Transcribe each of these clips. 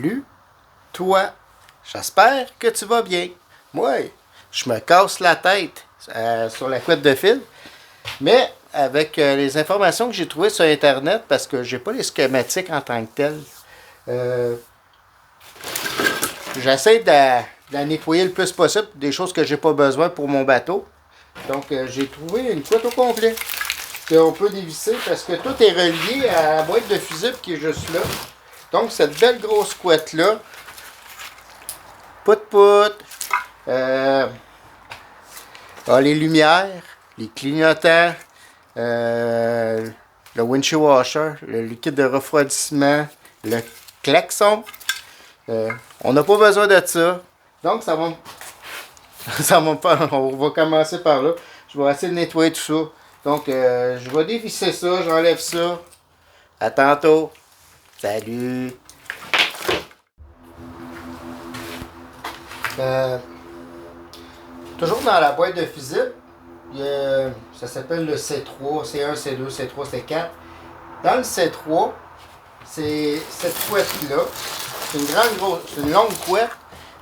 Salut, toi, j'espère que tu vas bien. Moi, je me casse la tête sur la couette de fil, mais avec les informations que j'ai trouvées sur Internet, parce que j'ai pas les schématiques en tant que telles, j'essaie de la nettoyer le plus possible, des choses que j'ai pas besoin pour mon bateau. Donc, j'ai trouvé une couette au complet qu'on peut dévisser parce que tout est relié à la boîte de fusible qui est juste là. Donc, cette belle grosse couette-là, pout-pout, les lumières, les clignotants, le windshield washer, le liquide de refroidissement, le klaxon. On n'a pas besoin de ça. Donc, ça va me faire. On va commencer par là. Je vais essayer de nettoyer tout ça. Donc, je vais dévisser ça, j'enlève ça. À tantôt. Salut. Toujours dans la boîte de fusible, ça s'appelle le C3, C1, C2, C3, C4. Dans le C3, c'est cette couette-là. C'est une longue couette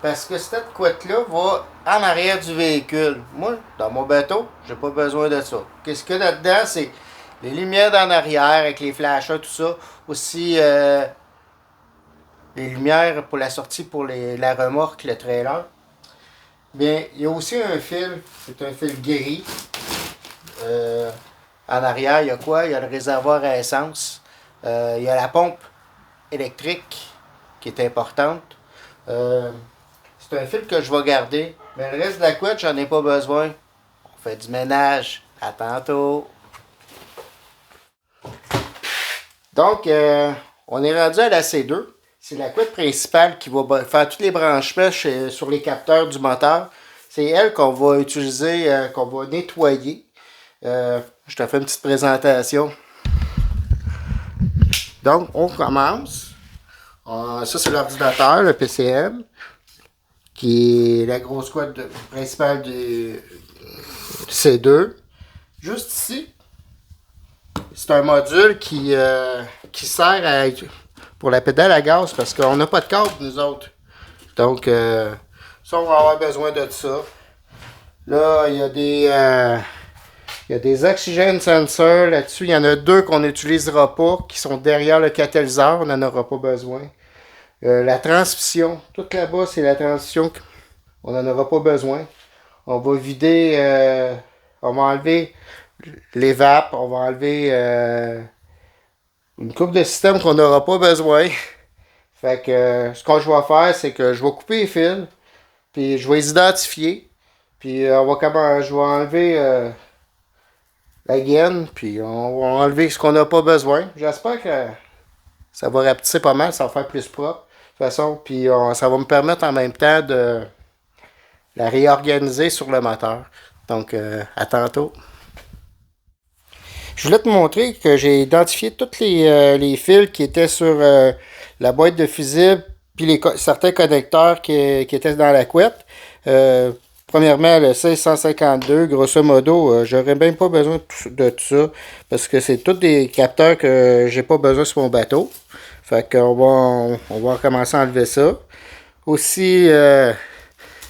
parce que cette couette-là va en arrière du véhicule. Moi, dans mon bateau, j'ai pas besoin de ça. Qu'est-ce qu'il y a là-dedans? C'est les lumières d'en arrière avec les flashers, tout ça. Aussi, les lumières pour la sortie pour la remorque, le trailer. Bien, il y a aussi un fil, c'est un fil gris. En arrière, il y a quoi? Il y a le réservoir à essence. Il y a la pompe électrique qui est importante. C'est un fil que je vais garder. Mais le reste de la couette, j'en ai pas besoin. On fait du ménage. À tantôt. Donc, on est rendu à la C2. C'est la couette principale qui va faire tous les branchements sur les capteurs du moteur. C'est elle qu'on va utiliser, qu'on va nettoyer. Je te fais une petite présentation. Donc, on commence. Ça, c'est l'ordinateur, le PCM, qui est la grosse couette principale du C2. Juste ici, c'est un module qui sert pour la pédale à gaz parce qu'on n'a pas de câble, nous autres. Donc, ça, on va avoir besoin de ça. Là, il y a des oxygène sensors là-dessus. Il y en a deux qu'on n'utilisera pas, qui sont derrière le catalyseur. On n'en aura pas besoin. La transmission, tout là-bas, c'est la transmission. On n'en aura pas besoin. On va vider, on va enlever les vapes, on va enlever une coupe de système qu'on n'aura pas besoin. Fait que ce que je vais faire, c'est que je vais couper les fils, puis je vais les identifier, puis je vais enlever la gaine, puis on va enlever ce qu'on n'a pas besoin. J'espère que ça va rapetisser pas mal, ça va faire plus propre. De toute façon, puis ça va me permettre en même temps de la réorganiser sur le moteur. Donc, à tantôt. Je voulais te montrer que j'ai identifié tous les fils qui étaient sur la boîte de fusible, puis certains connecteurs qui étaient dans la couette. Premièrement, le 1652, grosso modo, j'aurais même pas besoin de tout ça, parce que c'est tous des capteurs que j'ai pas besoin sur mon bateau. Fait qu'on va commencer à enlever ça. Aussi,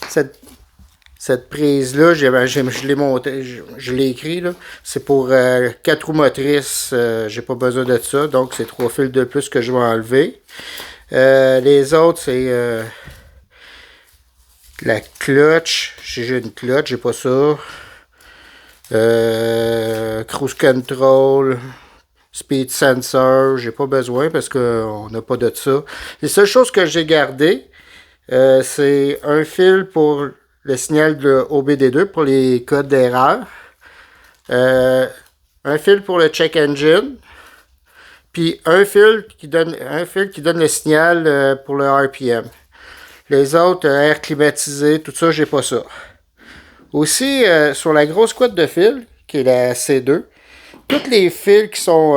cette prise-là, je l'ai montée, je l'ai écrit, là. C'est pour 4 roues motrices, j'ai pas besoin de ça, donc c'est 3 fils de plus que je vais enlever. Les autres, c'est la clutch, j'ai une clutch, j'ai pas ça. Cruise control, speed sensor, j'ai pas besoin parce qu'on n'a pas de ça. Les seules choses que j'ai gardées, c'est un fil pour le signal de OBD2 pour les codes d'erreur. Un fil pour le check engine. Puis un fil qui donne le signal pour le RPM. Les autres, air climatisé, tout ça, j'ai pas ça. Aussi, sur la grosse couette de fil, qui est la C2, tous les fils qui sont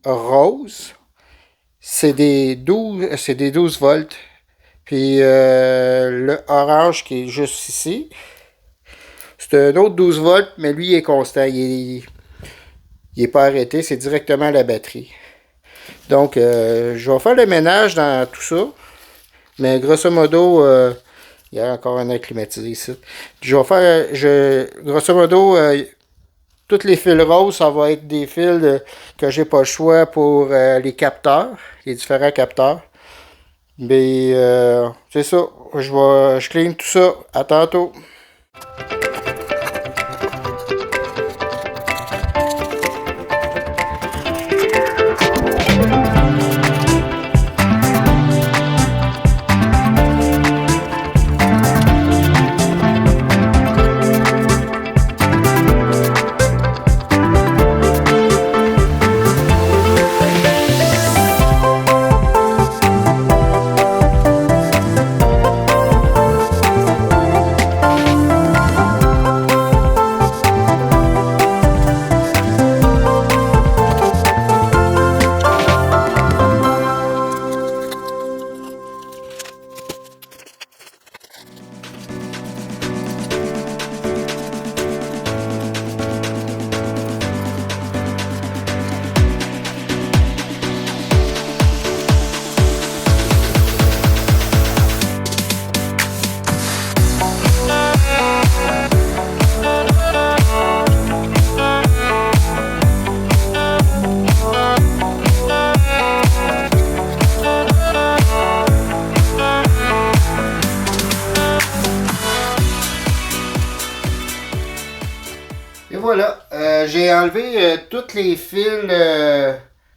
roses, c'est des 12 volts. Puis le orange qui est juste ici, c'est un autre 12 volts, mais lui il est constant, il est pas arrêté, c'est directement la batterie. Donc je vais faire le ménage dans tout ça. Mais grosso modo, il y a encore un air climatisé ici. Je vais faire, grosso modo, tous les fils roses, ça va être des fils que j'ai pas le choix pour les capteurs, les différents capteurs. Mais c'est ça, je clean tout ça. À tantôt. Et voilà, j'ai enlevé tous les fils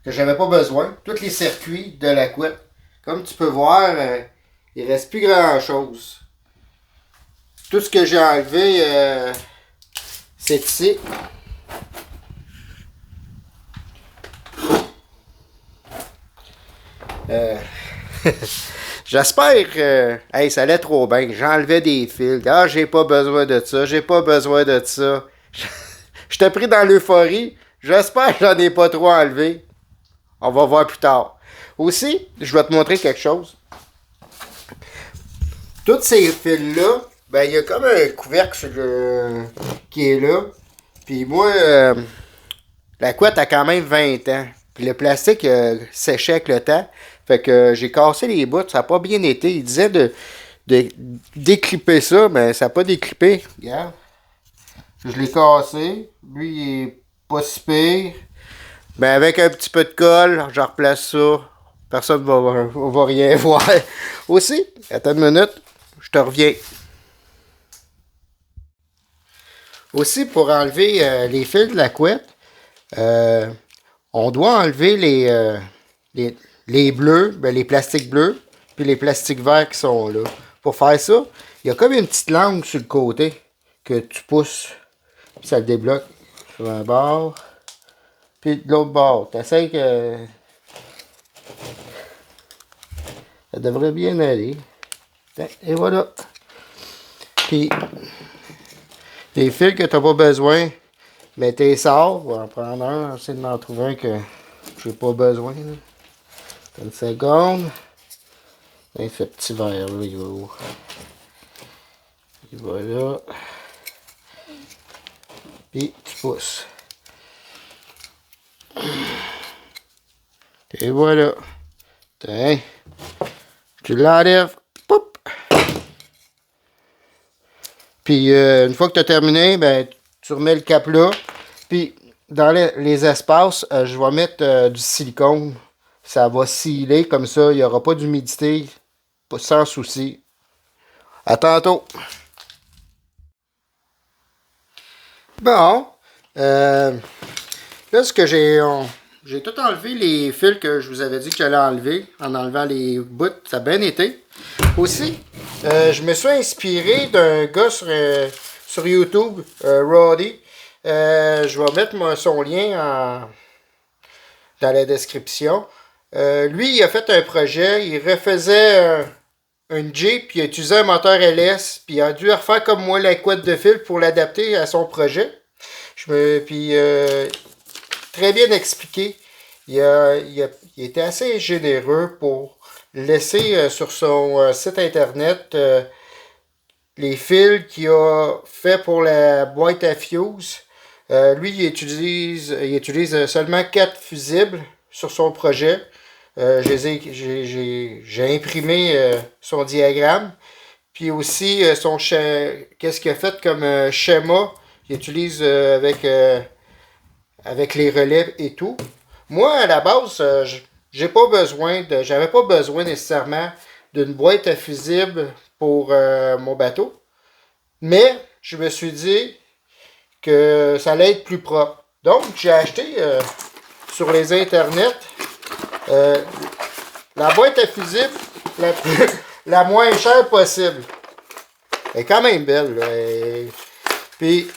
que j'avais pas besoin, tous les circuits de la couette. Comme tu peux voir, il reste plus grand chose. Tout ce que j'ai enlevé, c'est ici. J'espère que hey, ça allait trop bien. J'enlevais des fils. Ah, j'ai pas besoin de ça. J'ai pas besoin de ça. J'étais pris dans l'euphorie. J'espère que j'en ai pas trop enlevé. On va voir plus tard. Aussi, je vais te montrer quelque chose. Tous ces fils-là, ben il y a comme un couvercle qui est là. Puis moi, la couette a quand même 20 ans. Puis le plastique séchait avec le temps. Fait que j'ai cassé les bouts. Ça n'a pas bien été. Il disait de déclipper ça, mais ça n'a pas déclippé. Regarde. Je l'ai cassé. Lui, il est pas si pire. Ben avec un petit peu de colle, je replace ça. Personne ne va rien voir. Aussi, attends une minute. Je te reviens. Aussi, pour enlever les fils de la couette, on doit enlever les bleus, ben les plastiques bleus, puis les plastiques verts qui sont là. Pour faire ça, il y a comme une petite langue sur le côté que tu pousses, puis ça le débloque sur un bord, puis de l'autre bord. Tu essaies que ça devrait bien aller. Et voilà. Puis, les fils que tu n'as pas besoin, mais t'es sors. On va en prendre un. Essayer d'en trouver un que j'ai pas besoin. Là. Une seconde. Et ce petit verre là, il va où? Il va là. Puis tu pousses. Et voilà. Tiens. Tu l'enlèves. Poup! Puis une fois que tu as terminé, ben, tu remets le cap là. Puis dans les espaces, je vais mettre du silicone. Ça va sciller comme ça. Il n'y aura pas d'humidité. Sans souci. À tantôt. Bon. Là, ce que j'ai tout enlevé les fils que je vous avais dit que j'allais enlever. En enlevant les bouts. Ça a bien été. Aussi, je me suis inspiré d'un gars sur YouTube, Roddy. Je vais mettre son lien dans la description. Lui, il a fait un projet. Il refaisait un Jeep, puis il a utilisé un moteur LS, puis il a dû refaire comme moi la couette de fil pour l'adapter à son projet. Puis, très bien expliqué. Il était assez généreux pour laisser sur son site internet les fils qu'il a fait pour la boîte à fuse. Lui, il utilise seulement 4 fusibles sur son projet. J'ai imprimé son diagramme. Puis aussi, qu'est-ce qu'il a fait comme schéma qu'il utilise avec les relais et tout. Moi, à la base, j'avais pas besoin nécessairement d'une boîte à fusibles pour mon bateau. Mais je me suis dit que ça allait être plus propre. Donc, j'ai acheté sur les internets euh, la boîte à fusibles la moins chère possible. Elle est quand même belle. Là. Puis,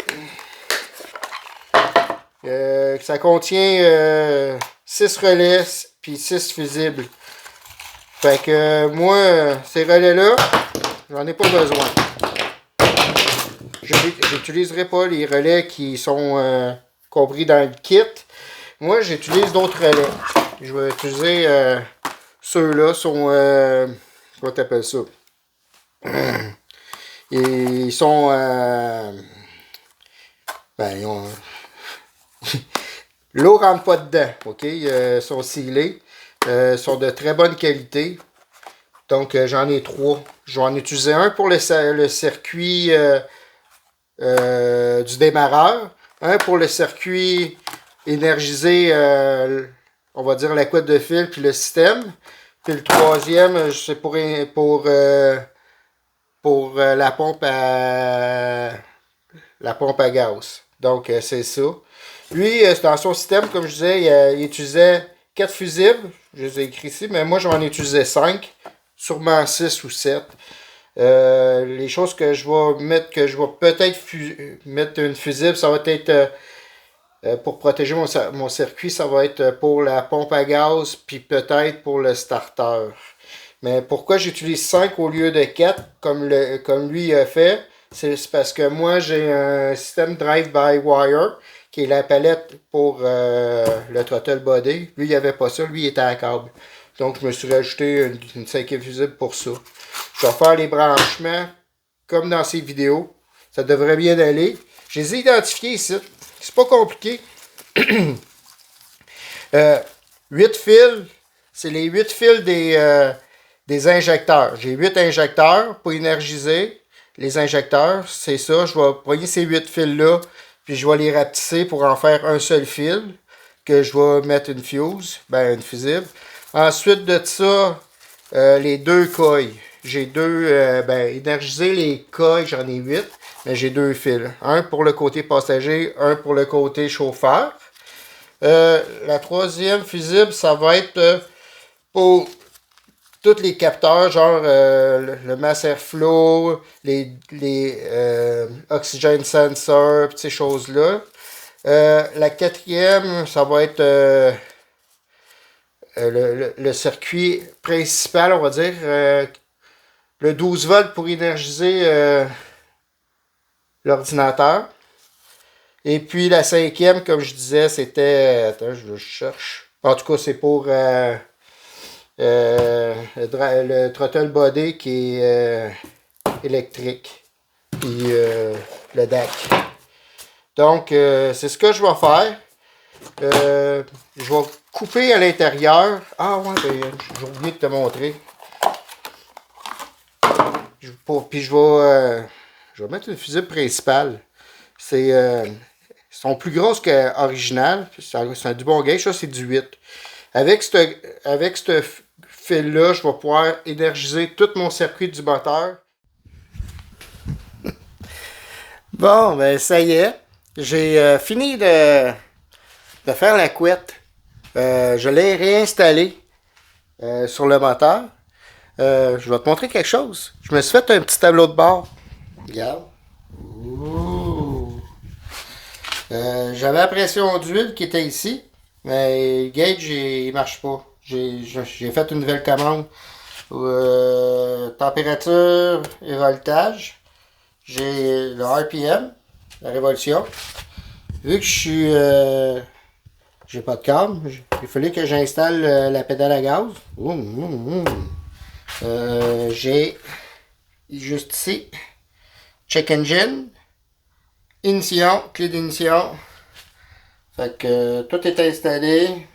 ça contient 6 relais puis 6 fusibles. Fait que moi, ces relais-là, j'en ai pas besoin. J'utiliserai pas les relais qui sont compris dans le kit. Moi, j'utilise d'autres relais. Je vais utiliser ceux-là sont comment t'appelles ça? Ils sont ils ont l'eau rentre pas dedans, ok? Ils sont scellés. Sont de très bonne qualité. Donc j'en ai 3. Je vais en utiliser un pour le circuit du démarreur, un pour le circuit énergisé, on va dire la couette de fil puis le système, puis le troisième c'est pour la pompe à gaz. Donc c'est ça. Lui, dans son système, comme je disais, il utilisait 4 fusibles, je les ai écrits ici, mais moi j'en ai utilisé 5, sûrement 6 ou 7. Les choses que je vais peut-être mettre une fusible, ça va être pour protéger mon circuit, ça va être pour la pompe à gaz, puis peut-être pour le starter. Mais pourquoi j'utilise 5 au lieu de 4, comme lui a fait, c'est parce que moi j'ai un système drive-by-wire, qui est la palette pour le throttle body. Lui, il n'y avait pas ça, lui, il était à câble. Donc, je me suis rajouté une 5e fusible pour ça. Je vais faire les branchements comme dans ces vidéos. Ça devrait bien aller. Je les ai identifiés ici. C'est pas compliqué. 8 fils, c'est les 8 fils des injecteurs. J'ai 8 injecteurs pour énergiser les injecteurs. C'est ça. Je vais prendre ces 8 fils-là, puis je vais les rapetisser pour en faire un seul fil que je vais mettre une fusible. Ensuite de ça, les 2 coils. J'ai énergiser les coils, j'en ai 8, mais j'ai 2 fils. Un pour le côté passager, un pour le côté chauffeur. La 3e fusible, ça va être pour tous les capteurs, genre le mass airflow, les oxygen sensor, ces choses-là. La 4e, ça va être le circuit principal, on va dire, le 12 volts pour énergiser l'ordinateur. Et puis la 5e, comme je disais, c'était... Attends, je le cherche. En tout cas, c'est pour le throttle body qui est électrique. Puis le DAC. Donc, c'est ce que je vais faire. Je vais couper à l'intérieur. Ah ouais, j'ai oublié de te montrer. Puis je vais mettre une fusible principale. Sont plus grosses qu'originales. C'est du bon gauge. Ça, c'est du 8. Avec ce fil-là, je vais pouvoir énergiser tout mon circuit du moteur. Bon, ben ça y est. J'ai fini de faire la couette. Je l'ai réinstallé sur le moteur. Je vais te montrer quelque chose. Je me suis fait un petit tableau de bord. Regarde. J'avais la pression d'huile qui était ici, mais le gauge il marche pas. J'ai fait une nouvelle commande. Température et voltage. J'ai le RPM, la révolution. Vu que j'ai pas de câble, il fallait que j'installe la pédale à gaz. J'ai juste ici check engine, ignition, clé d'ignition. Fait que tout est installé.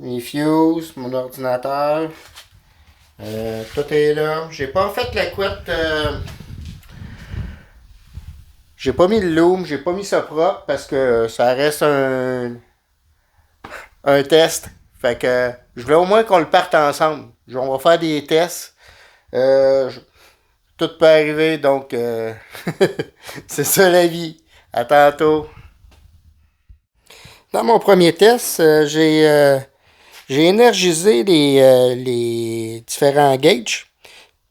mes fuses, mon ordinateur. Tout est là. J'ai pas fait la couette. J'ai pas mis le loom, j'ai pas mis ça propre parce que ça reste un test. Fait que je voulais au moins qu'on le parte ensemble. On va faire des tests. Tout peut arriver, donc c'est ça la vie. À tantôt. Dans mon premier test, j'ai énergisé les différents gauges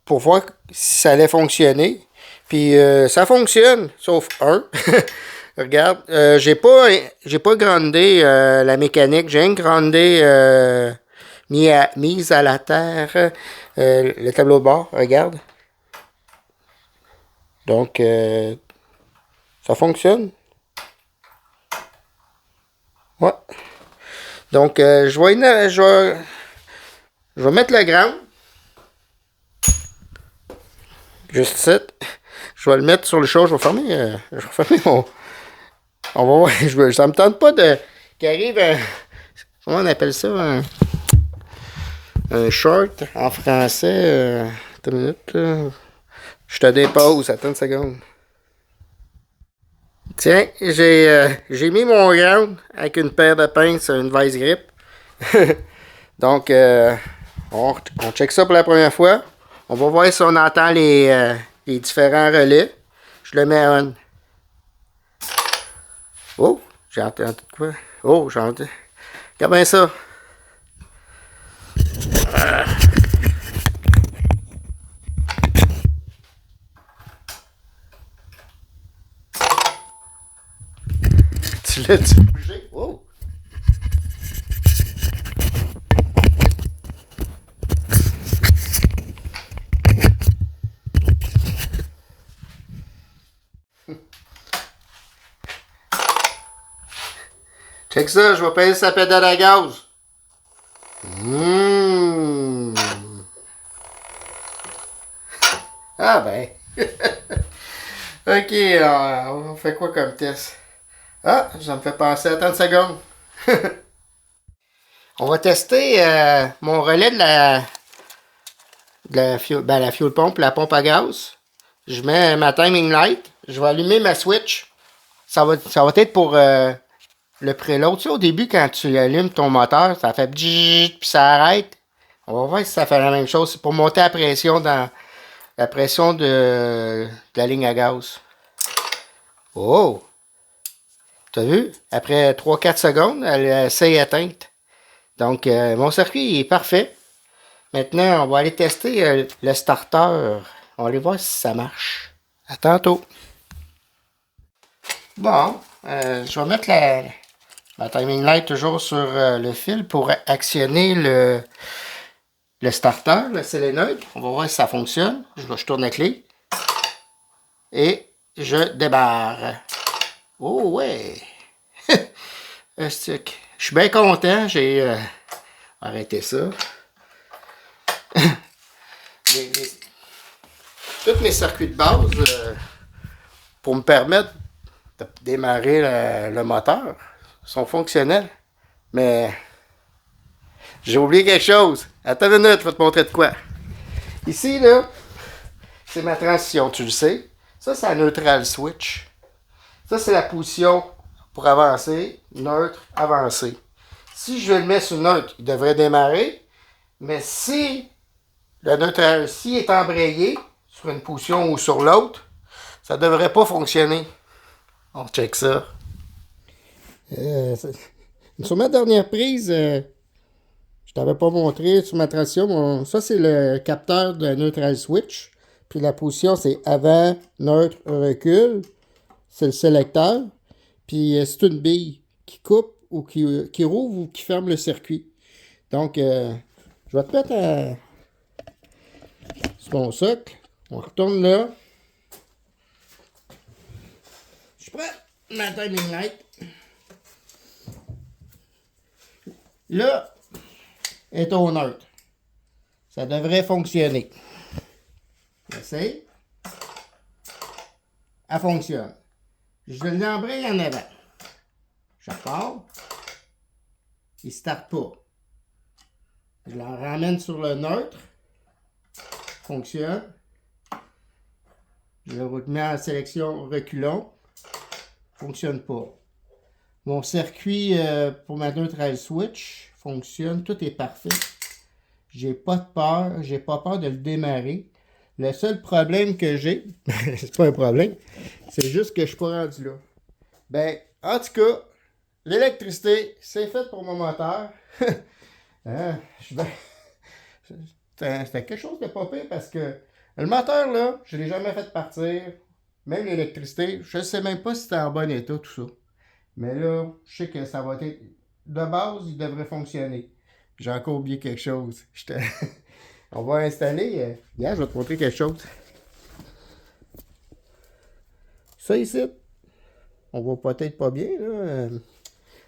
pour voir si ça allait fonctionner. Puis ça fonctionne, sauf un. Regarde, j'ai pas grandé la mécanique, j'ai grandé mise à la terre le tableau de bord, regarde. Donc ça fonctionne. Ouais. Donc je vais mettre le ground. Juste ça. Je vais le mettre sur le chaud, je vais fermer mon. On va voir, ça me tente pas de qu'il arrive comment on appelle ça un short en français. Attends une minute. Là. Je te dépose, attends une seconde. Tiens, j'ai mis mon ground avec une paire de pinces, une vice grip. Donc, on check ça pour la première fois. On va voir si on entend les différents relais. Je le mets on. Oh, j'ai entendu quoi? Oh, j'ai entendu. Regarde bien ça. Tu l'as-tu bougé? Oh! Check ça, je vais peser sa pédale à gaz. Mmh. Ah ben. Ok, alors, on fait quoi comme test? Ah, ça me fait penser à 30 secondes. On va tester mon relais la fuel pompe, la pompe à gaz. Je mets ma timing light. Je vais allumer ma switch. Ça va être pour le préload. Tu sais, au début, quand tu allumes ton moteur, ça fait puis ça arrête. On va voir si ça fait la même chose. C'est pour monter la pression dans la pression de la ligne à gaz. Oh! T'as vu? Après 3-4 secondes, elle s'est éteinte. Donc, mon circuit est parfait. Maintenant, on va aller tester le starter. On va aller voir si ça marche. À tantôt. Bon, je vais mettre la timing light toujours sur le fil pour actionner le starter, le solénoïde. On va voir si ça fonctionne. Je tourne la clé. Et je débarre. Oh ouais! Je suis bien content. J'ai arrêté ça. Tous mes circuits de base pour me permettre de démarrer le moteur sont fonctionnels. Mais j'ai oublié quelque chose. Attends une minute, je vais te montrer de quoi. Ici, là, c'est ma transition, tu le sais. Ça, c'est la neutral switch. Ça, c'est la position pour avancer, neutre, avancer. Si je le mets sur neutre, il devrait démarrer. Mais si le neutral ici est embrayé sur une position ou sur l'autre, ça ne devrait pas fonctionner. On check ça. Sur ma dernière prise, je t'avais pas montré sur ma transition. Ça, c'est le capteur de neutral switch. Puis la position, c'est avant, neutre, recul. C'est le sélecteur. Puis c'est une bille qui coupe ou qui rouvre ou qui ferme le circuit. Donc, je vais te mettre sur mon socle. On retourne là. Je prends ma timing light. Là, elle est au neutre. Ça devrait fonctionner. J'essaie. Elle fonctionne. Je l'embraye en avant. Je repars. Il ne starte pas. Je la ramène sur le neutre. Fonctionne. Je le remets en sélection reculons. Fonctionne pas. Mon circuit pour ma neutral switch fonctionne. Tout est parfait. J'ai pas de peur. J'ai pas peur de le démarrer. Le seul problème que j'ai, c'est pas un problème, c'est juste que je suis pas rendu là. Ben, en tout cas, l'électricité, c'est fait pour mon moteur. Hein, c'était quelque chose de pas pire parce que le moteur, là, je l'ai jamais fait partir. Même l'électricité, je ne sais même pas si c'était en bon état, tout ça. Mais là, je sais que ça va être... De base, il devrait fonctionner. J'ai encore oublié quelque chose. On va installer... Regarde, je vais te montrer quelque chose. Ça ici, on voit peut-être pas bien, là.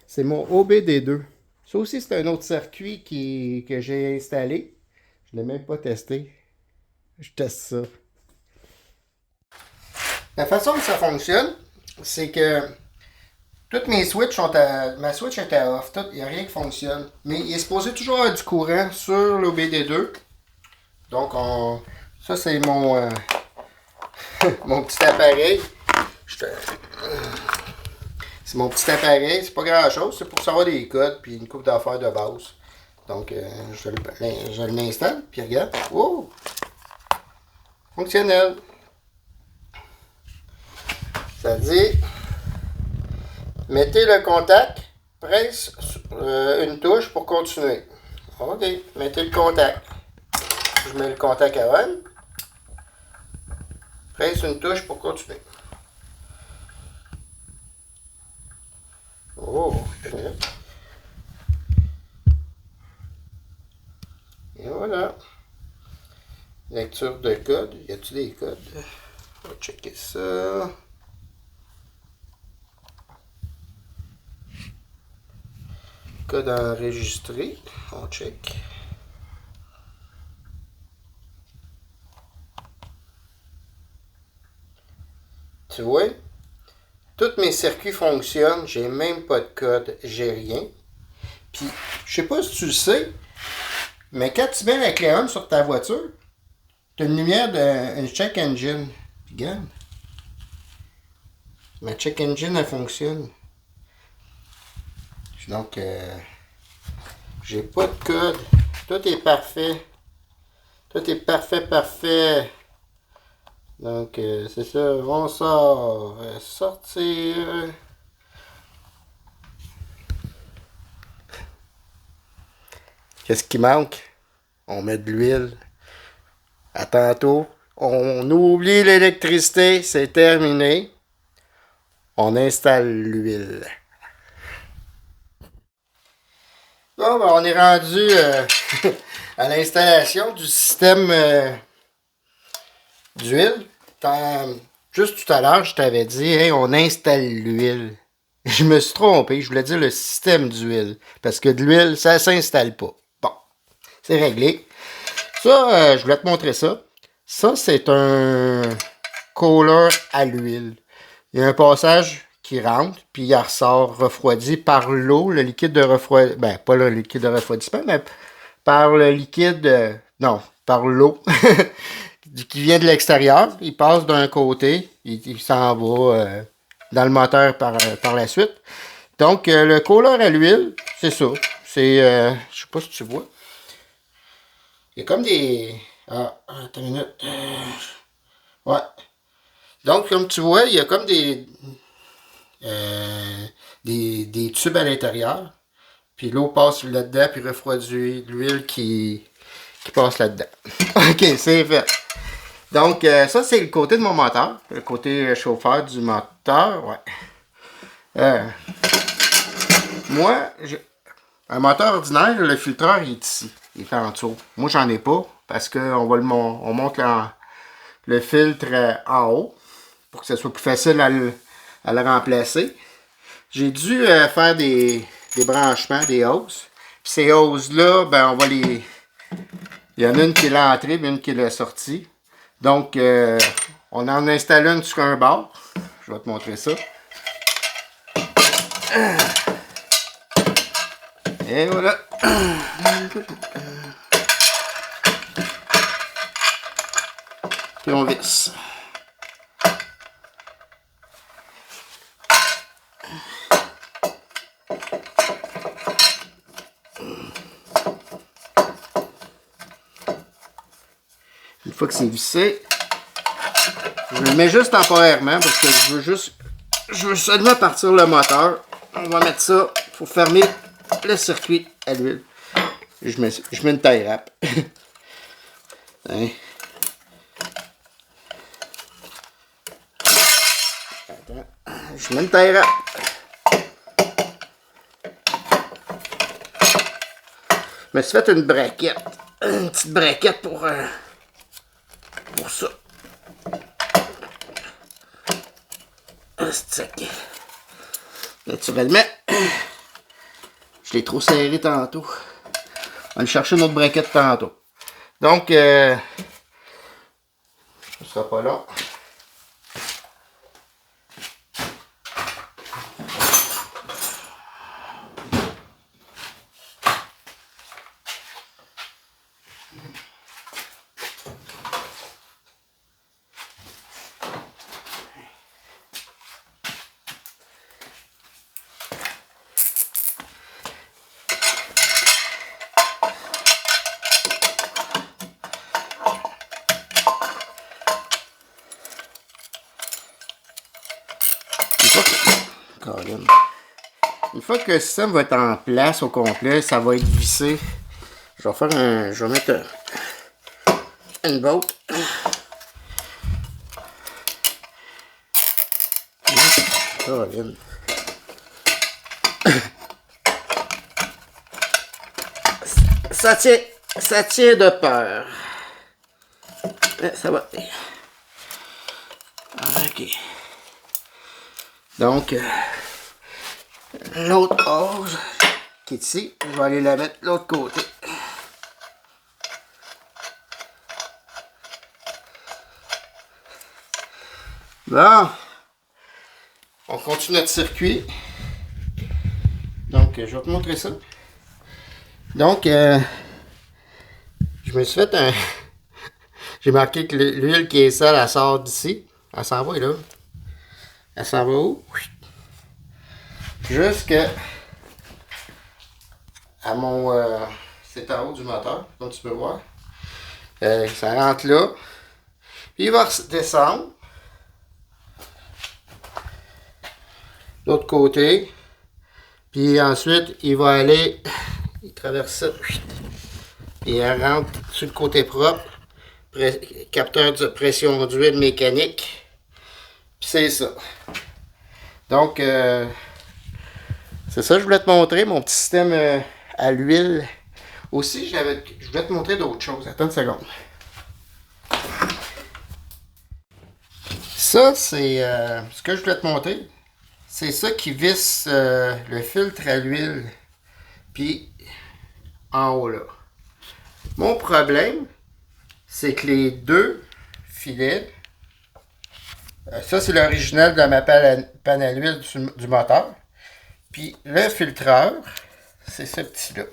C'est mon OBD2. Ça aussi, c'est un autre circuit que j'ai installé. Je ne l'ai même pas testé. Je teste ça. La façon que ça fonctionne, c'est que toutes mes switches sont à... Ma switch est à off. Il n'y a rien qui fonctionne. Mais il est supposé toujours avoir du courant sur l'OBD2. Donc, ça, c'est mon, mon petit appareil. C'est mon petit appareil. C'est pas grand-chose. C'est pour savoir des codes puis une coupe d'affaires de base. Donc, je l'installe. Puis regarde. Oh! Fonctionnel. Ça dit, mettez le contact, presse une touche pour continuer. OK, mettez le contact. Je mets le contact à on. Presse une touche pour continuer. Oh, et voilà. Lecture de code. Y a-t-il des codes? On va checker ça. Code enregistré. On check. Tu vois? Tous mes circuits fonctionnent. J'ai même pas de code. J'ai rien. Puis, je sais pas si tu le sais, mais quand tu mets la clé on sur ta voiture, tu as une lumière de check engine. Puis, regarde. Ma check engine, elle fonctionne. Donc, j'ai pas de code. Tout est parfait. Tout est parfait. Donc, c'est ça. On sort. Sortir. Qu'est-ce qui manque? On met de l'huile. À tantôt. On oublie l'électricité. C'est terminé. On installe l'huile. Bon, ben, on est rendu à l'installation du système d'huile. Juste tout à l'heure, je t'avais dit, hey, on installe l'huile. Je me suis trompé, je voulais dire le système d'huile. Parce que de l'huile, ça s'installe pas. Bon, c'est réglé. Ça, je voulais te montrer ça. Ça, c'est un cooler à l'huile. Il y a un passage qui rentre, puis il ressort refroidi par l'eau, le liquide de refroidissement. Ben, pas le liquide de refroidissement, mais par le liquide. Non, par l'eau qui vient de l'extérieur. Il passe d'un côté, il s'en va dans le moteur par la suite. Donc, le cooler à l'huile, c'est ça. C'est, je sais pas si tu vois. Il y a comme des... Ah, attends une minute. Ouais. Donc, comme tu vois, il y a comme des tubes à l'intérieur. Puis l'eau passe là-dedans, puis refroidit l'huile qui passe là-dedans. OK, c'est fait. Donc, ça, c'est le côté de mon moteur. Le côté chauffeur du moteur, ouais. Moi, un moteur ordinaire, le filtreur, il est ici. Il est en dessous. Moi, j'en ai pas, parce qu'on on monte le filtre en haut, pour que ce soit plus facile à le remplacer. J'ai dû faire des branchements, des hausses. Puis ces hausses-là, ben, on va les... Il y en a une qui est l'entrée, mais une qui est la sortie. Donc, on en installe une sur un bord. Je vais te montrer ça. Et voilà. Puis on visse. Une fois que c'est vissé, je le mets juste temporairement parce que je veux seulement partir le moteur. On va mettre ça pour fermer le circuit à l'huile. Je mets une tie wrap. Hein. Attends, je mets une tie wrap. Je me suis fait une braquette. Une petite braquette pour ça. Naturellement, je l'ai trop serré tantôt. On va aller chercher notre braquette tantôt. Donc, ce sera pas long. Une fois que le système va être en place au complet, ça va être vissé. Je vais mettre une botte. Caroline. Ça tient de peur. Ça va. Ok. Donc, l'autre hose qui est ici, je vais aller la mettre de l'autre côté. Bon, on continue notre circuit. Donc, je vais te montrer ça. Donc, je me suis fait un... J'ai marqué que l'huile qui est sale, elle sort d'ici. Elle s'en va là. Elle s'en va où? Jusqu'à mon... c'est en haut du moteur, comme tu peux voir. Ça rentre là. Puis il va descendre. L'autre côté. Puis ensuite, il va aller... Il traverse ça. Et il rentre sur le côté propre. Capteur de pression d'huile mécanique. Puis c'est ça. Donc, c'est ça que je voulais te montrer, mon petit système à l'huile. Aussi, je voulais te montrer d'autres choses. Attends une seconde. Ça, c'est ce que je voulais te montrer. C'est ça qui visse le filtre à l'huile. Puis, en haut là. Mon problème, c'est que les deux filets, ça c'est l'original de ma panne à l'huile du moteur. Puis le filtreur, c'est ce petit-là.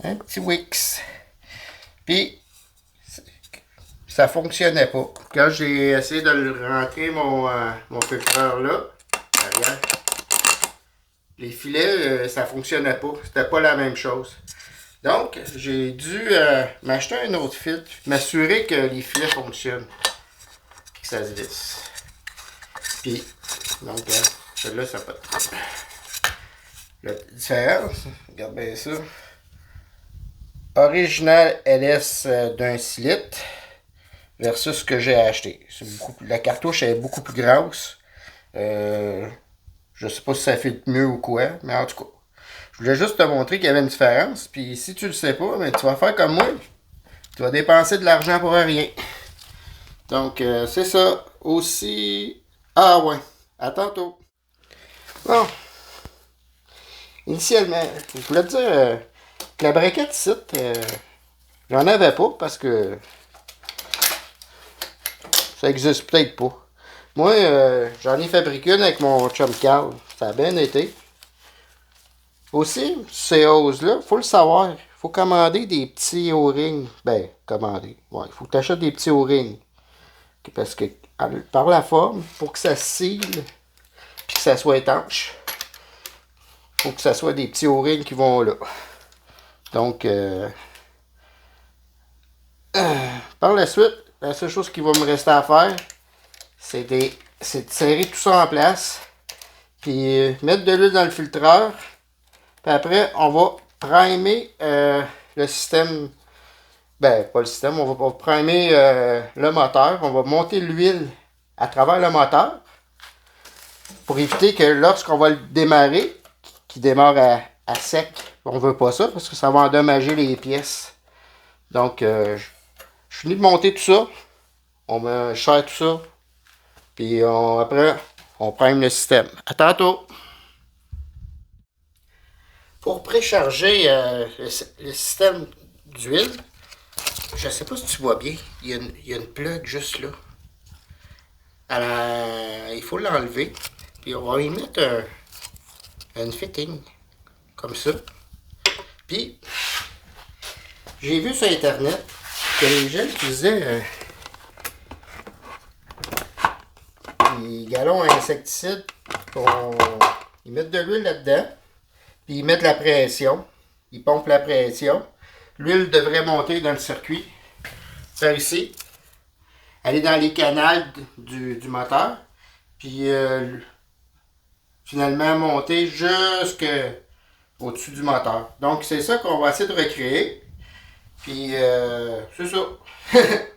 Un petit Wix. Puis, ça fonctionnait pas. Quand j'ai essayé de le rentrer, mon filtreur là, derrière, les filets, ça fonctionnait pas. C'était pas la même chose. Donc, j'ai dû m'acheter un autre filtre, m'assurer que les filets fonctionnent. Que ça se visse. Puis, donc, celui-là, ça peut être. La différence, regarde bien ça. Original LS d'un 6 litres versus ce que j'ai acheté. La cartouche est beaucoup plus grosse. Je sais pas si ça filtre mieux ou quoi, mais en tout cas. Je voulais juste te montrer qu'il y avait une différence. Puis si tu le sais pas, ben, tu vas faire comme moi. Tu vas dépenser de l'argent pour rien. Donc, c'est ça. Aussi... Ah ouais. À tantôt. Bon. Initialement, je voulais te dire que la braquette site, j'en avais pas parce que ça existe peut-être pas. Moi, j'en ai fabriqué une avec mon chum Carl. Ça a bien été. Aussi, ces hoses-là, faut le savoir. Il faut commander des petits O-rings. Ben, commander. Ouais, il faut que tu achètes des petits O-rings. Parce que par la forme, pour que ça scille et que ça soit étanche, il faut que ça soit des petits O-rings qui vont là. Donc, par la suite, la seule chose qui va me rester à faire, c'est de serrer tout ça en place. Puis mettre de l'huile dans le filtreur. Puis après, on va primer le système. Ben, pas le système, on va primer le moteur. On va monter l'huile à travers le moteur. Pour éviter que lorsqu'on va le démarrer, qu'il démarre à sec, on veut pas ça parce que ça va endommager les pièces. Donc, je finis de monter tout ça. On met cher tout ça. Puis après, on prime le système. À tantôt! Pour précharger le système d'huile, je ne sais pas si tu vois bien, il y a une plug juste là. Il faut l'enlever. Puis on va y mettre un fitting, comme ça. Puis, j'ai vu sur Internet que les gens utilisaient des galons à insecticide. Ils mettent de l'huile là-dedans. Puis ils mettent la pression. Ils pompent la pression. L'huile devrait monter dans le circuit. Par ici. Aller dans les canals du moteur. Puis finalement monter jusqu'au dessus du moteur. Donc c'est ça qu'on va essayer de recréer. Puis c'est ça.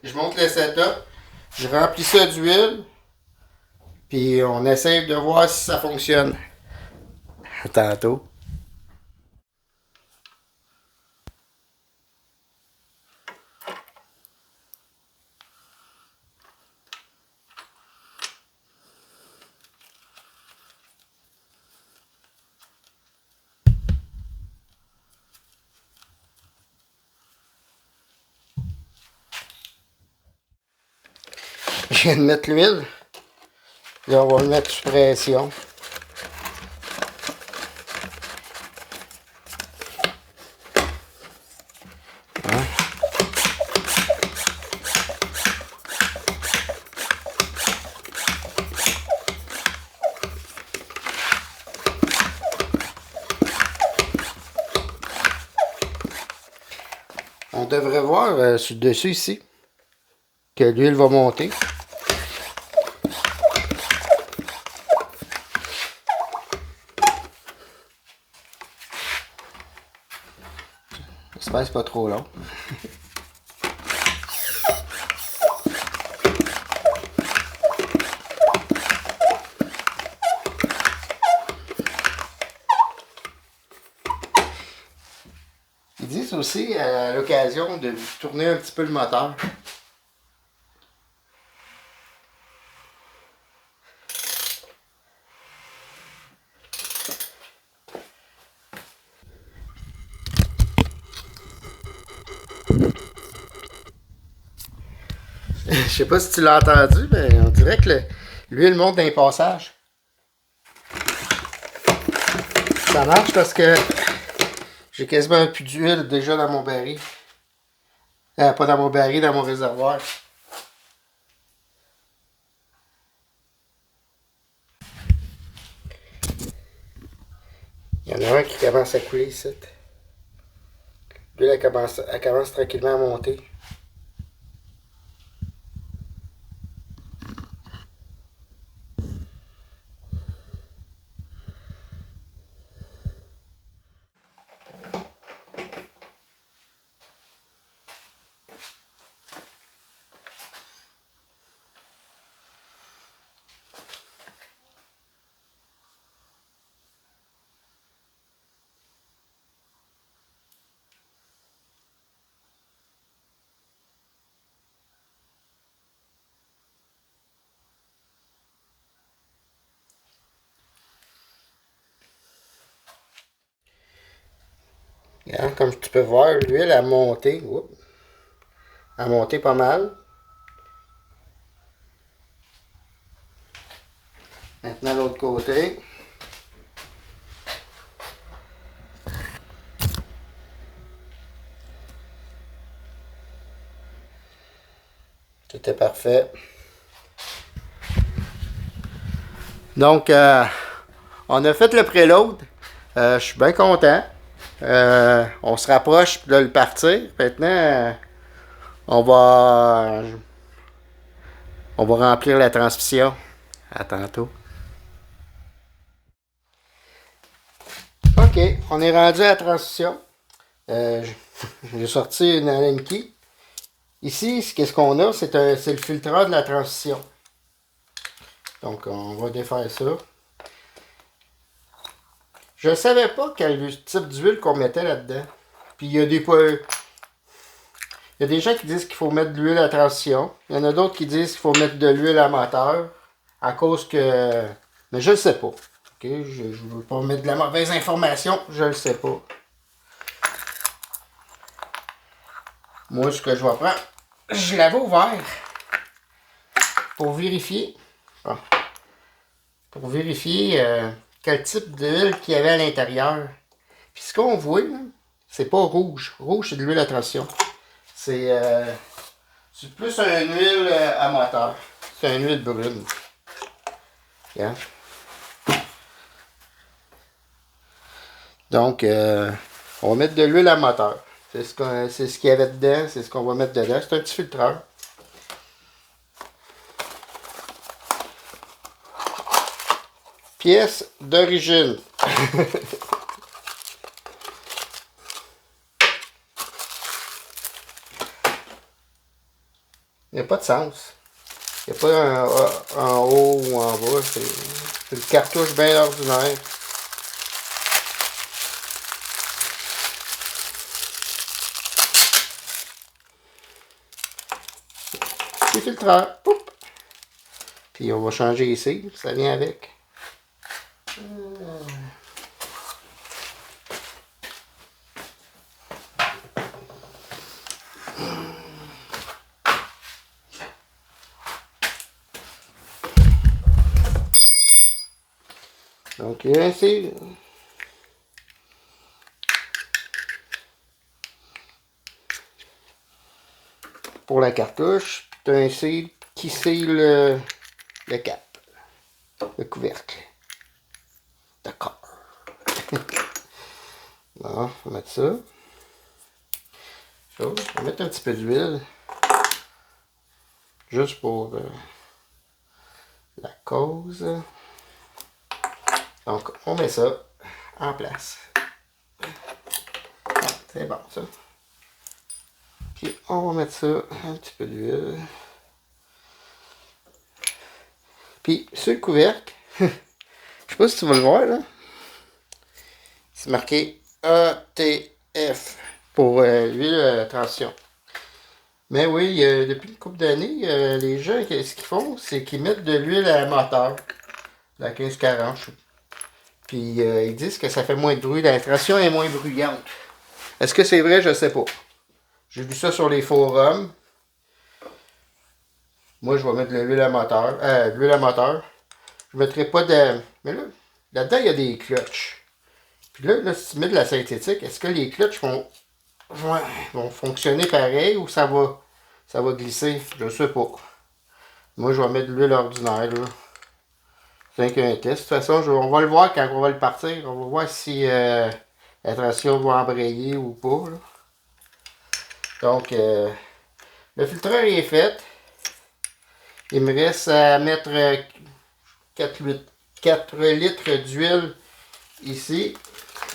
Je monte le setup. Je remplis ça d'huile. Puis on essaie de voir si ça fonctionne. À tantôt. Je viens de mettre l'huile. Là, on va le mettre sous pression. Hein? On devrait voir sur le dessus ici que l'huile va monter. J'espère que c'est pas trop long. Ils disent aussi à l'occasion de tourner un petit peu le moteur. Je sais pas si tu l'as entendu, mais on dirait que l'huile monte d'un passage. Ça marche parce que j'ai quasiment plus d'huile déjà dans mon baril. Pas dans mon baril, dans mon réservoir. Il y en a un qui commence à couler ici. L'huile, elle commence tranquillement à monter. Hein, comme tu peux voir, l'huile a monté. Oups, a monté pas mal. Maintenant l'autre côté. Tout est parfait. Donc, on a fait le préload. Je suis bien content. On se rapproche de le partir. Maintenant, on va, on va remplir la transmission. À tantôt. OK, on est rendu à la transmission. J'ai sorti une Allen key. Ici, qu'est-ce qu'on a? C'est le filtreur de la transition. Donc, on va défaire ça. Je ne savais pas quel type d'huile qu'on mettait là-dedans. Puis, il y a des gens qui disent qu'il faut mettre de l'huile à transition. Il y en a d'autres qui disent qu'il faut mettre de l'huile à moteur. À cause que... Mais je ne sais pas. OK? Je ne veux pas mettre de la mauvaise information. Je ne le sais pas. Moi, ce que je vais prendre, je l'avais ouvert pour vérifier. Bon, pour vérifier quel type d'huile qu'il y avait à l'intérieur. Puis ce qu'on voit, c'est pas rouge. Rouge, c'est de l'huile à transition. C'est plus une huile à moteur. C'est une huile brune. Yeah. Donc, on va mettre de l'huile à moteur. C'est ce qu'il y avait dedans, c'est ce qu'on va mettre dedans. C'est un petit filtreur. Pièce d'origine. Il n'y a pas de sens. Il n'y a pas en haut ou en bas. C'est une cartouche bien ordinaire. Petit filtreur. Poup. Puis on va changer ici. Ça vient avec. Donc ainsi. Pour la cartouche. Tu as ainsi qui c'est le cap. Le couvercle. D'accord. Bon, on va mettre ça. On va mettre un petit peu d'huile. Juste pour la cause. Donc, on met ça en place. C'est bon, ça. Puis, on va mettre ça, un petit peu d'huile. Puis, sur le couvercle, je sais pas si tu vas le voir, là. C'est marqué ATF pour l'huile transition. Mais oui, depuis une couple d'années, les gens, ce qu'ils font, c'est qu'ils mettent de l'huile à moteur. La 1540. Puis ils disent que ça fait moins de bruit. La transition est moins bruyante. Est-ce que c'est vrai? Je sais pas. J'ai vu ça sur les forums. Moi, je vais mettre de l'huile à moteur. L'huile à moteur. Je ne mettrai pas de... Mais là-dedans, il y a des clutches. Puis là, si tu mets de la synthétique, est-ce que les clutches vont fonctionner pareil ou ça va glisser? Je ne sais pas. Moi, je vais mettre de l'huile ordinaire, là. C'est qu'un test. De toute façon, on va le voir quand on va le partir. On va voir si la transition va embrayer ou pas, là. Donc, le filtreur est fait. Il me reste à mettre 4 litres d'huile ici.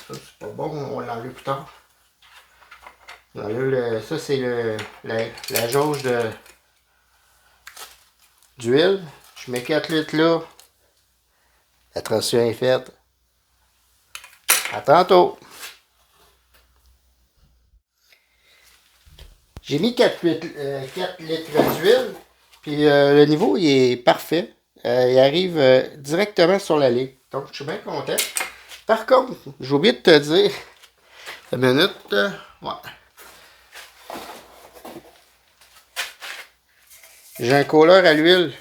Ça, c'est pas bon, on va l'enlever plus tard. Ça, c'est la jauge d'huile. Je mets 4 litres là. La transition est faite. À tantôt. J'ai mis 4 litres d'huile. Puis le niveau, il est parfait. Il arrive directement sur la ligne. Donc, je suis bien content. Par contre, j'ai oublié de te dire. Une minute. Ouais. J'ai un colleur à l'huile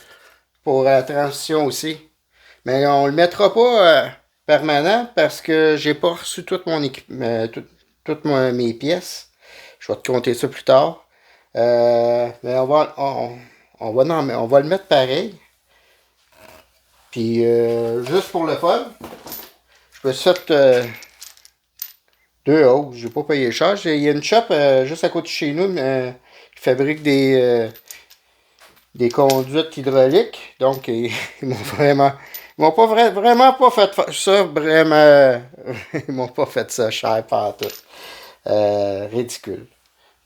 pour la transition aussi. Mais on le mettra pas permanent parce que j'ai pas reçu tout mon équipement, toutes mes pièces. Je vais te compter ça plus tard. Mais on va le mettre pareil. Puis, juste pour le fun, je me suis fait 2 hausses. J'ai pas payé cher. Il y a une shop juste à côté de chez nous qui fabrique des conduites hydrauliques. Donc, ils m'ont vraiment... Ils m'ont pas vraiment pas fait ça vraiment... Ils m'ont pas fait ça cher par tout. Ridicule.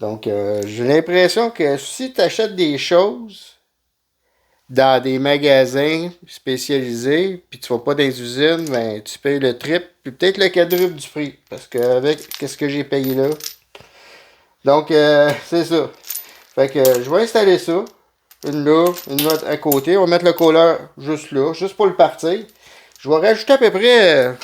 Donc, j'ai l'impression que si tu achètes des choses dans des magasins spécialisés, puis tu vas pas dans les usines, ben, tu payes le triple, puis peut-être le quadruple du prix. Parce qu'avec qu'est-ce que j'ai payé là. Donc, c'est ça. Fait que je vais installer ça. Une là, une là à côté. On va mettre le colleur juste là, juste pour le partir. Je vais rajouter à peu près...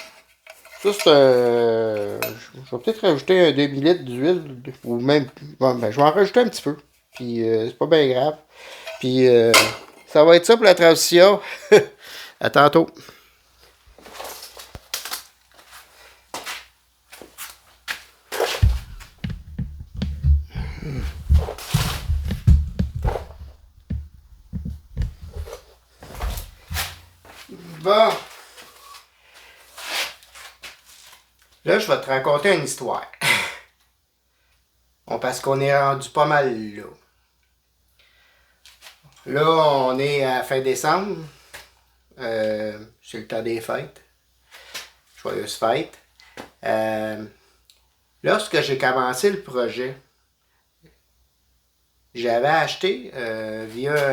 ça, c'est je vais peut-être rajouter un demi-litre d'huile, ou même... Bon, ben, je vais en rajouter un petit peu. Puis, c'est pas bien grave. Puis, ça va être ça pour la transition. À tantôt. Bon. Là, je vais te raconter une histoire. Bon, parce qu'on est rendu pas mal là. Là, on est à fin décembre. C'est le temps des fêtes. Joyeuses fêtes. Lorsque j'ai commencé le projet, j'avais acheté via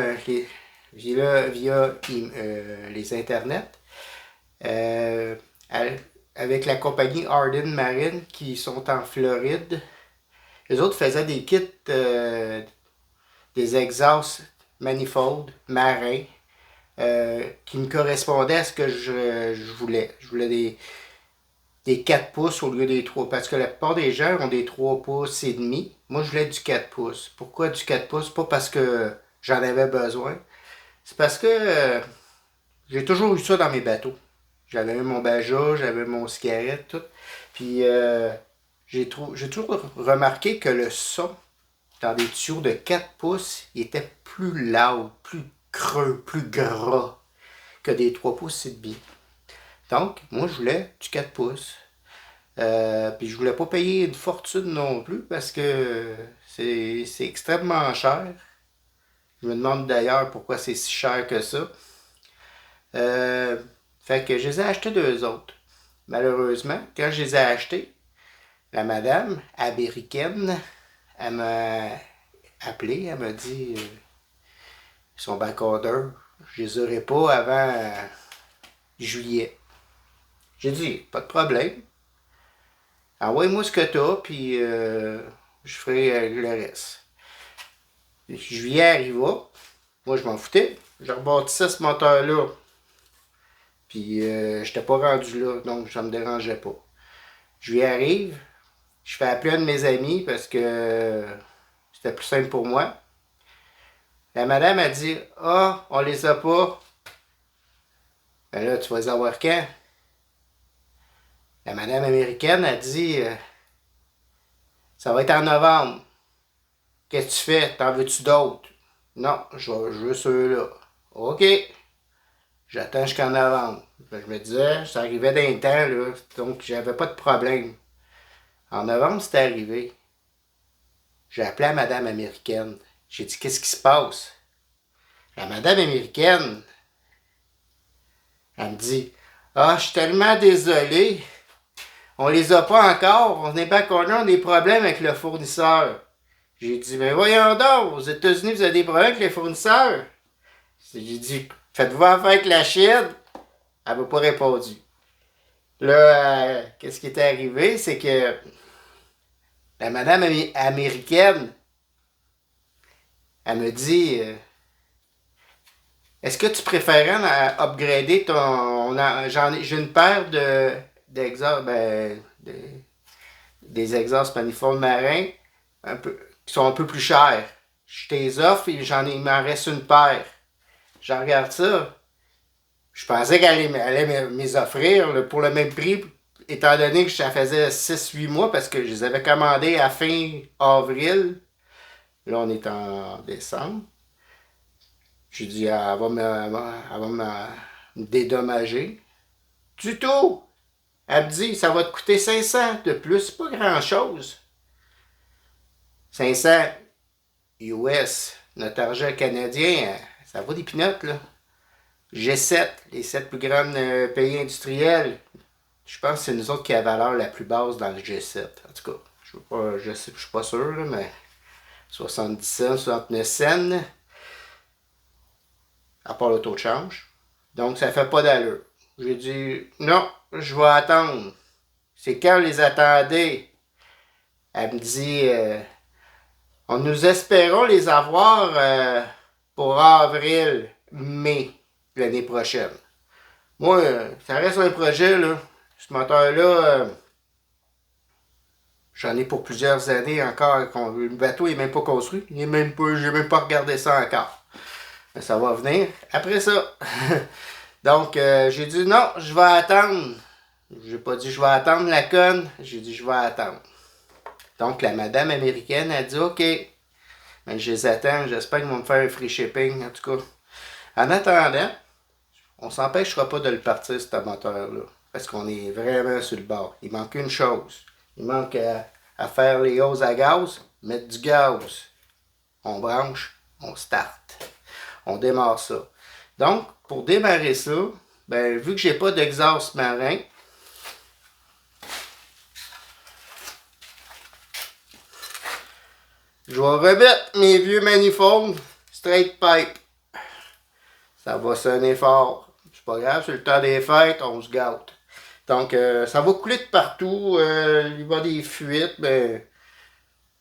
les internets avec la compagnie Arden Marine qui sont en Floride. Les autres faisaient des kits, des exhausts manifold marins qui me correspondaient à ce que je voulais. Je voulais des 4 pouces au lieu des 3. Parce que la plupart des gens ont des 3 pouces et demi. Moi, je voulais du 4 pouces. Pourquoi du 4 pouces? Pas parce que j'en avais besoin. C'est parce que j'ai toujours eu ça dans mes bateaux. J'avais mon Baja, j'avais mon cigarette, tout. Puis j'ai toujours remarqué que le son dans des tuyaux de 4 pouces, il était plus loud, plus creux, plus gras que des 3 pouces et demi. Donc, moi, je voulais du 4 pouces. Puis je voulais pas payer une fortune non plus parce que c'est extrêmement cher. Je me demande d'ailleurs pourquoi c'est si cher que ça. Fait que je les ai achetés 2 autres. Malheureusement, quand je les ai achetés, la madame américaine, elle m'a appelé, elle m'a dit ils sont back-order. Je les aurai pas avant juillet. J'ai dit, pas de problème. Envoie-moi ce que t'as, puis je ferai le reste. Juillet arriva. Moi, je m'en foutais. Je rebâtissais ce moteur-là. Puis, j'étais pas rendu là, donc ça me dérangeait pas. Juillet arrive. Je fais appeler un de mes amis parce que c'était plus simple pour moi. La madame a dit, ah, on les a pas. Ben là, tu vas les avoir quand? La madame américaine a dit, ça va être en novembre. Qu'est-ce que tu fais? T'en veux-tu d'autres? Non, je veux ceux-là. OK. J'attends jusqu'en novembre. Je me disais, ça arrivait d'un temps, là, donc j'avais pas de problème. En novembre, c'était arrivé. J'ai appelé la madame américaine. J'ai dit, qu'est-ce qui se passe? La madame américaine, elle me dit, ah, je suis tellement désolé. On les a pas encore. On n'est pas qu'on a des problèmes avec le fournisseur. J'ai dit, mais voyons donc, aux États-Unis, vous avez des problèmes avec les fournisseurs? J'ai dit, faites-vous affaire avec la Chine? Elle m'a pas répondu. Là, qu'est-ce qui était arrivé, c'est que la madame américaine, elle me dit, est-ce que tu préférais upgrader ton... J'ai une paire d'exhausts, des exhausts manifold marins qui sont un peu plus chers. Je t'es offre et il m'en reste une paire. Je regarde ça. Je pensais qu'elle allait m'y offrir là, pour le même prix, étant donné que ça faisait 6-8 mois parce que je les avais commandés à fin avril. Là, on est en décembre. J'ai dit, elle va dédommager. Du tout! Elle me dit, ça va te coûter 500 de plus, c'est pas grand-chose. 500 US, notre argent canadien, ça vaut des pinottes, là. G7, les 7 plus grands pays industriels, je pense que c'est nous autres qui avons la valeur la plus basse dans le G7. En tout cas, je suis pas sûr, là, mais 70 cents, 69 cents, à part le taux de change. Donc, ça fait pas d'allure. J'ai dit, non, je vais attendre. C'est quand les attendez? Elle me dit, nous espérons les avoir pour avril, mai, l'année prochaine. Moi, ça reste un projet, là. Ce moteur-là, j'en ai pour plusieurs années encore. Le bateau n'est même pas construit. J'ai même pas regardé ça encore. Mais ça va venir après ça. Donc, j'ai dit non, je vais attendre. J'ai pas dit je vais attendre la conne. J'ai dit je vais attendre. Donc, la madame américaine a dit OK. Mais je les attends. J'espère qu'ils vont me faire un free shipping. En tout cas, en attendant, on s'empêchera pas de le partir, ce moteur-là. Parce qu'on est vraiment sur le bord. Il manque une chose. Il manque à faire les hausses à gaz, mettre du gaz. On branche, on start. On démarre ça. Donc, pour démarrer ça, ben, vu que j'ai pas d'exhaust marin, je vais remettre mes vieux manifolds straight pipe. Ça va sonner fort. C'est pas grave, c'est le temps des fêtes, on se gâte. Donc, ça va couler de partout. Il va y avoir des fuites, mais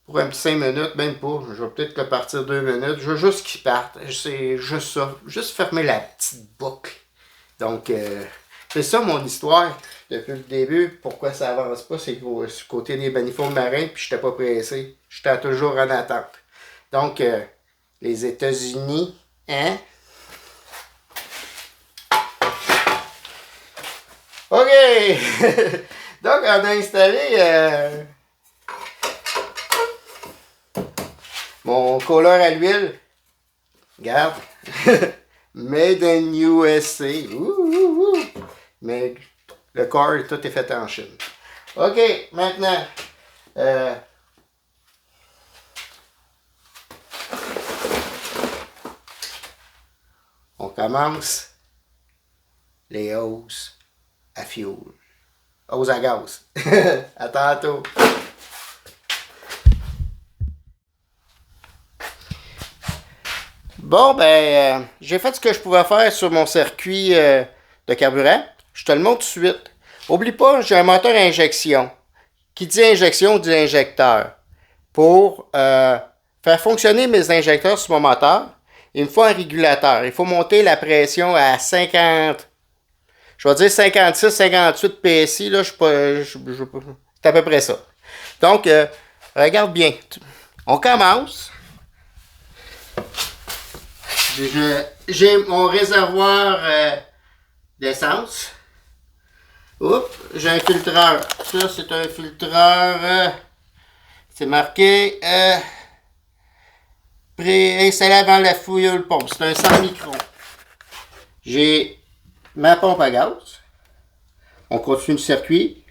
pour un petit 5 minutes, même pas. Je vais peut-être le partir 2 minutes. Je veux juste qu'il parte. C'est juste ça. Juste fermer la petite boucle. Donc, c'est ça mon histoire depuis le début. Pourquoi ça avance pas, c'est du côté des manifolds marins, puis je n'étais pas pressé. J'étais toujours en attente. Donc, les États-Unis, hein? OK! Donc, on a installé mon colleur à l'huile. Regarde. Made in USA. Mais le corps, tout est fait en Chine. OK, maintenant. On commence les hausses à fuel. Hausse à gaz. À tantôt. Bon, ben, j'ai fait ce que je pouvais faire sur mon circuit de carburant. Je te le montre tout de suite. Oublie pas, j'ai un moteur à injection. Qui dit injection, dit injecteur. Pour faire fonctionner mes injecteurs sur mon moteur, il me faut un régulateur. Il faut monter la pression à 50... Je vais dire 56, 58 PSI, là, c'est à peu près ça. Donc, regarde bien. On commence. J'ai mon réservoir d'essence. Oups, j'ai un filtreur. Ça, c'est un filtreur. C'est marqué préinstallé avant la fuel pompe. C'est un 100 microns. J'ai ma pompe à gaz. On continue le circuit.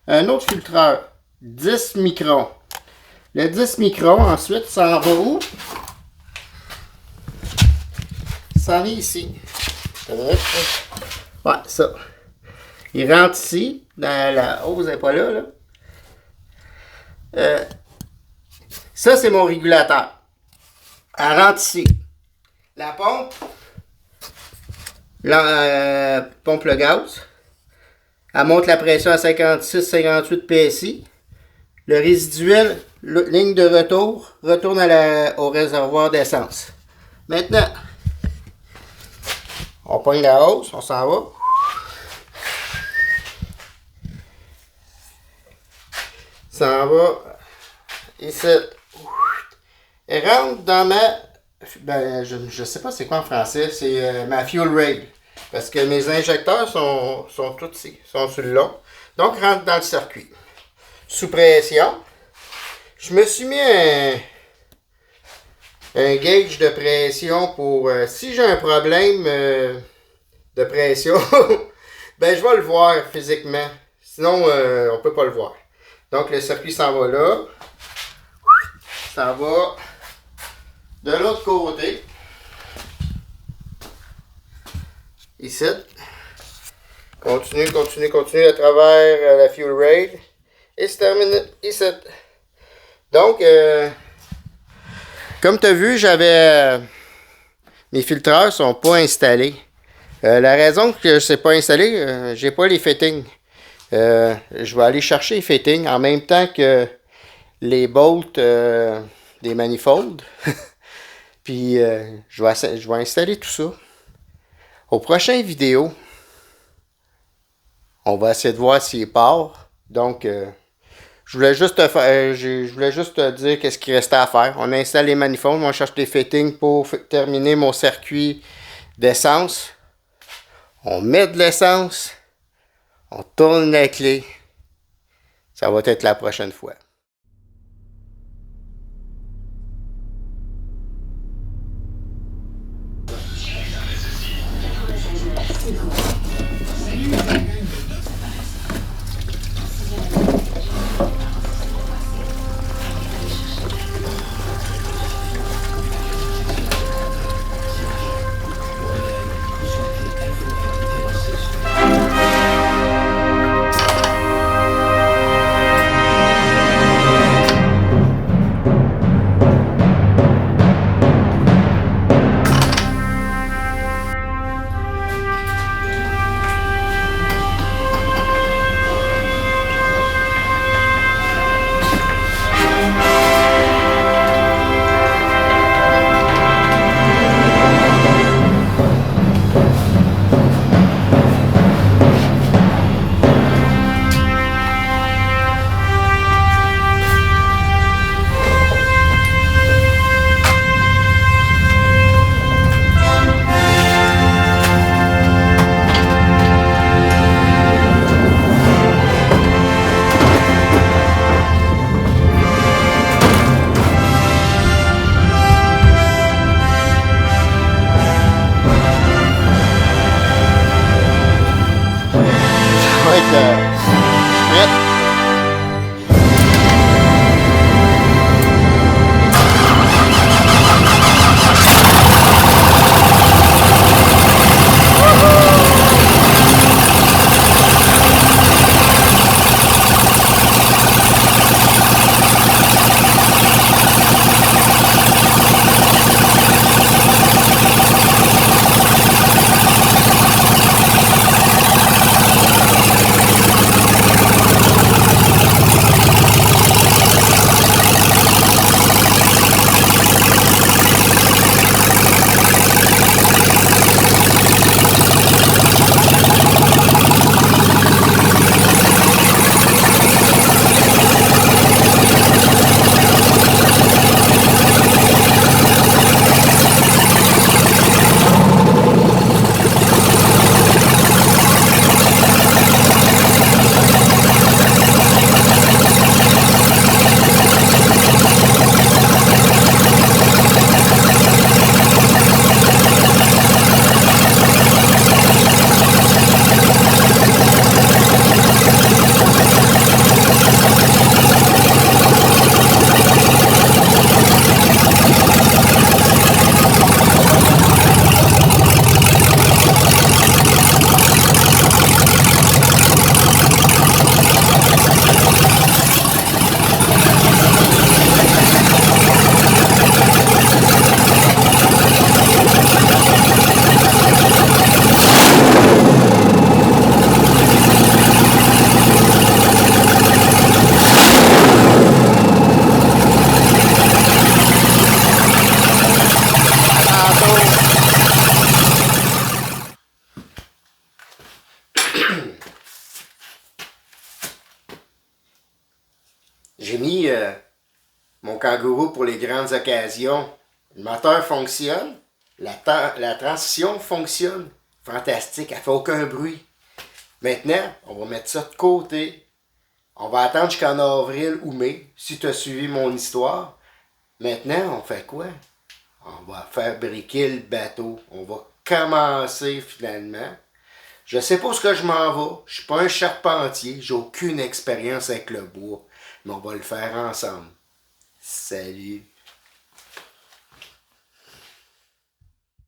Un autre filtreur, 10 microns. Le 10 microns, ensuite, ça en va où? Ça en va ici. Ouais, ça. Il rentre ici, dans la hausse, elle n'est pas là. Ça, c'est mon régulateur. Elle rentre ici. La pompe, pompe le gaz. Elle monte la pression à 56-58 PSI. Le résiduel, ligne de retour, retourne au réservoir d'essence. Maintenant, on pogne la hausse, on s'en va. Ça en va ici. Elle rentre dans ma... Ben, je sais pas c'est quoi en français, c'est ma fuel rail. Parce que mes injecteurs sont tous ici, sont sur le long. Donc, rentre dans le circuit. Sous pression. Je me suis mis un gauge de pression pour... si j'ai un problème de pression, ben je vais le voir physiquement. Sinon, on peut pas le voir. Donc, le circuit s'en va là. Ça va de l'autre côté. Ici. Continue, continue, continue à travers la fuel rail. Et c'est terminé ici. Donc, comme tu as vu, j'avais... mes filtreurs sont pas installés. La raison que je ne sais pas installer, j'ai pas les fittings. Je vais aller chercher les fittings en même temps que les bolts des manifolds. Puis je vais installer tout ça. Au prochain vidéo, on va essayer de voir s'il part. Donc, je voulais juste te dire qu'est-ce qu'il restait à faire. On installe les manifolds, on cherche des fittings pour terminer mon circuit d'essence. On met de l'essence, on tourne la clé. Ça va être la prochaine fois. J'ai mis mon kangourou pour les grandes occasions. Le moteur fonctionne. La transition fonctionne. Fantastique, elle fait aucun bruit. Maintenant, on va mettre ça de côté. On va attendre jusqu'en avril ou mai, si tu as suivi mon histoire. Maintenant, on fait quoi? On va fabriquer le bateau. On va commencer finalement Je sais pas où ce que je m'en vais. Je suis pas un charpentier. J'ai aucune expérience avec le bois. Mais on va le faire ensemble. Salut.